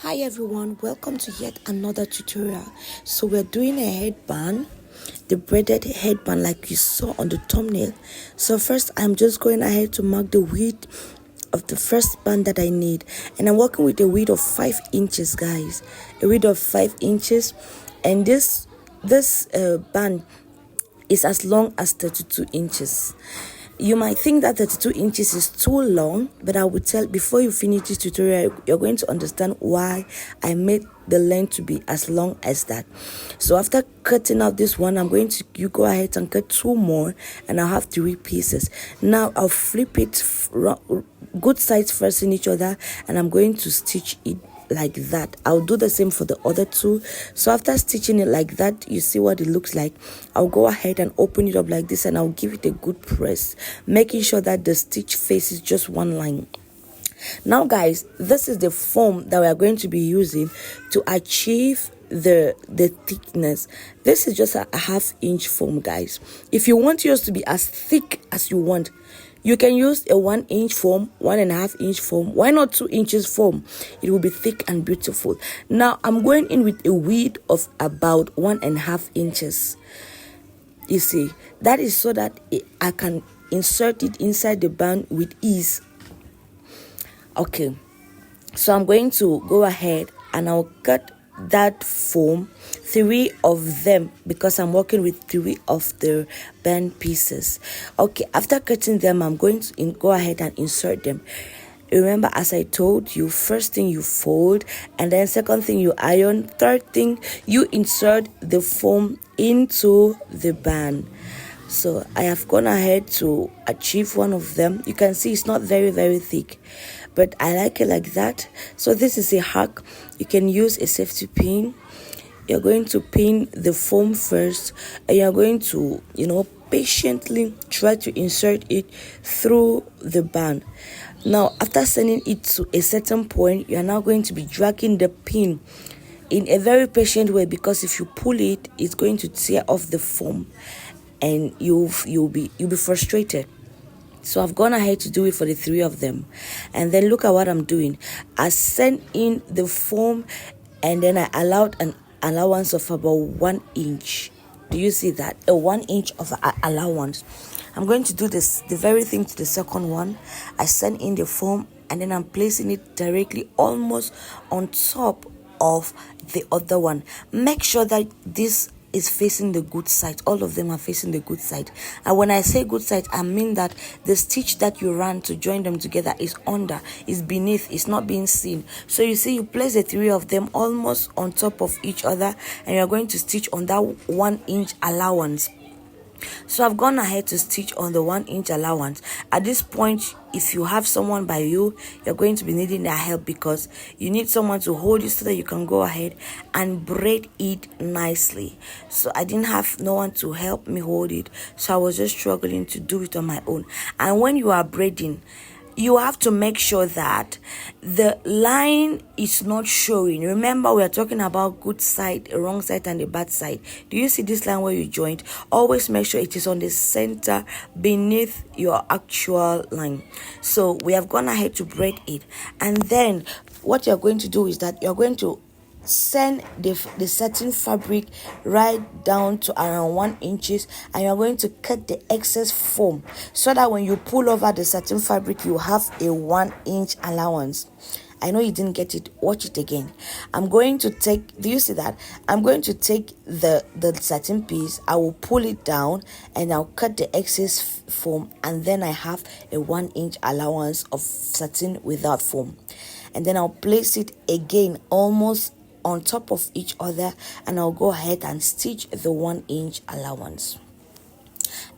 Hi everyone, welcome to yet another tutorial. So we're doing a headband, the braided headband like you saw on the thumbnail. So first I'm just going ahead to mark the width of the first band that I need, and I'm working with a width of 5 inches, guys, a width of 5 inches, and this band is as long as 32 inches. You might think that 32 inches is too long, but I would tell before you finish this tutorial, you're going to understand why I made the length to be as long as that. So after cutting out this one, you go ahead and cut 2 more, and I'll have 3 pieces. Now I'll flip it good sides first in each other, and I'm going to stitch it like that. I'll do the same for the other 2. So after stitching it like that, you see what it looks like. I'll go ahead and open it up like this, and I'll give it a good press, making sure that the stitch faces just one line. Now guys, this is the foam that we are going to be using to achieve the thickness. This is just a half-inch foam, guys. If you want yours to be as thick as you want, you can use a 1-inch foam, 1.5-inch foam. Why not 2 inches foam? It will be thick and beautiful. Now I'm going in with a width of about 1.5 inches. You see, that is so that I can insert it inside the band with ease. Okay, so I'm going to go ahead and I'll cut that foam, 3 of them, because I'm working with 3 of the band pieces. Okay, after cutting them, I'm going to go ahead and insert them. Remember, as I told you, first thing you fold, and then second thing you iron, third thing you insert the foam into the band. So I have gone ahead to achieve one of them. You can see it's not very thick, but I like it like that. So this is a hack. You can use a safety pin. You're going to pin the foam first, and you're going to, patiently try to insert it through the band. Now, after sending it to a certain point, you are now going to be dragging the pin in a very patient way, because if you pull it, it's going to tear off the foam, and you'll be frustrated. So I've gone ahead to do it for the 3 of them, and then look at what I'm doing. I sent in the foam, and then I allowed an allowance of about 1 inch. Do you see that? A 1 inch of allowance. I'm going to do the very thing to the second one. I send in the foam, and then I'm placing it directly almost on top of the other one. Make sure that this is facing the good side. All of them are facing the good side. And when I say good side, I mean that the stitch that you ran to join them together is under, is beneath, it's not being seen. So you see, you place the 3 of them almost on top of each other, and you're going to stitch on that 1 inch allowance. So I've gone ahead to stitch on the 1 inch allowance. At this point, if you have someone by you, you're going to be needing their help, because you need someone to hold you so that you can go ahead and braid it nicely. So I didn't have no one to help me hold it, so I was just struggling to do it on my own. And when you are braiding, you have to make sure that the line is not showing. Remember, we are talking about good side, wrong side, and the bad side. Do you see this line where you joined? Always make sure it is on the center beneath your actual line. So we have gone ahead to braid it, and then what you're going to do is that you're going to send the satin fabric right down to around 1 inches, and you're going to cut the excess foam so that when you pull over the satin fabric, you have a 1 inch allowance. I know you didn't get it. Watch it again. I'm going to take, do you see that? I'm going to take the satin piece, I will pull it down, and I'll cut the excess foam, and then I have a 1 inch allowance of satin without foam. And then I'll place it again almost on top of each other, and I'll go ahead and stitch the 1 inch allowance.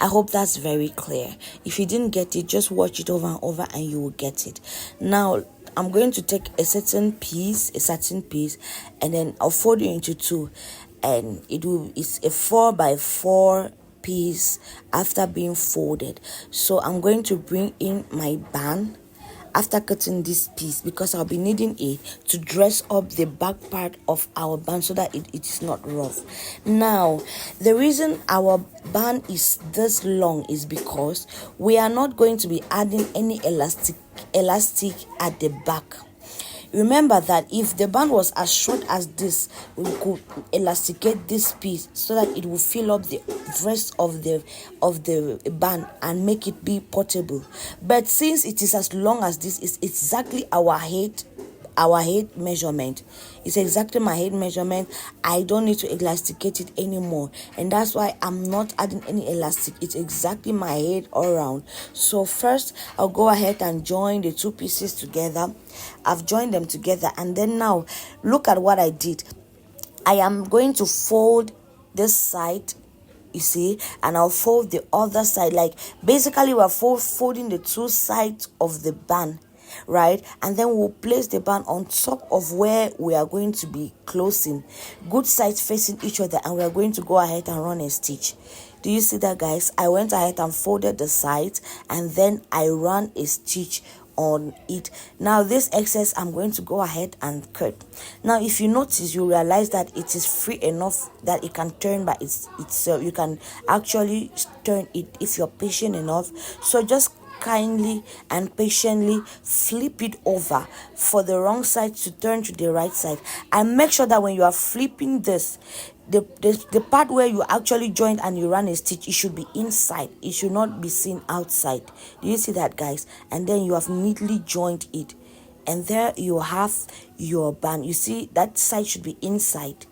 I hope that's very clear. If you didn't get it, just watch it over and over and you will get it. Now I'm going to take a satin piece, and then I'll fold it into 2, and it's a 4x4 piece after being folded. So I'm going to bring in my band after cutting this piece, because I'll be needing it to dress up the back part of our band so that it is not rough. Now, the reason our band is this long is because we are not going to be adding any elastic at the back. Remember that if the band was as short as this, we could elasticate this piece so that it will fill up the rest of the band and make it be portable. But since it is as long as this, is exactly our head measurement. It's exactly my head measurement. I don't need to elasticate it anymore, and that's why I'm not adding any elastic. It's exactly my head all around. So first I'll go ahead and join the two pieces together. I've joined them together, and then now look at what I did. I am going to fold this side, you see, and I'll fold the other side. Like basically we're folding the two sides of the band, right? And then we'll place the band on top of where we are going to be closing, good sides facing each other, and we are going to go ahead and run a stitch. Do you see that, guys? I went ahead and folded the sides, and then I ran a stitch on it. Now this excess I'm going to go ahead and cut. Now if you notice, you realize that it is free enough that it can turn by itself. You can actually turn it if you're patient enough. So just kindly and patiently flip it over for the wrong side to turn to the right side, and make sure that when you are flipping this, the part where you actually joined and you run a stitch, it should be inside. It should not be seen outside. Do you see that, guys? And then you have neatly joined it, and there you have your band. You see that side should be inside,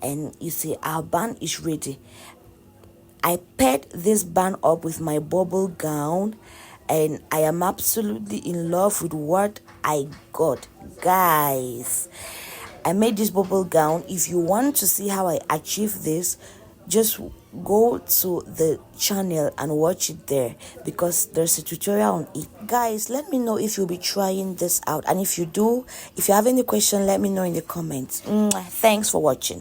and you see our band is ready. I paired this band up with my bubble gown, and I am absolutely in love with what I got, guys. I made this bubble gown. If you want to see how I achieved this, just go to the channel and watch it there, because there's a tutorial on it. Guys, let me know if you'll be trying this out, and if you do, if you have any question, let me know in the comments. Thanks for watching.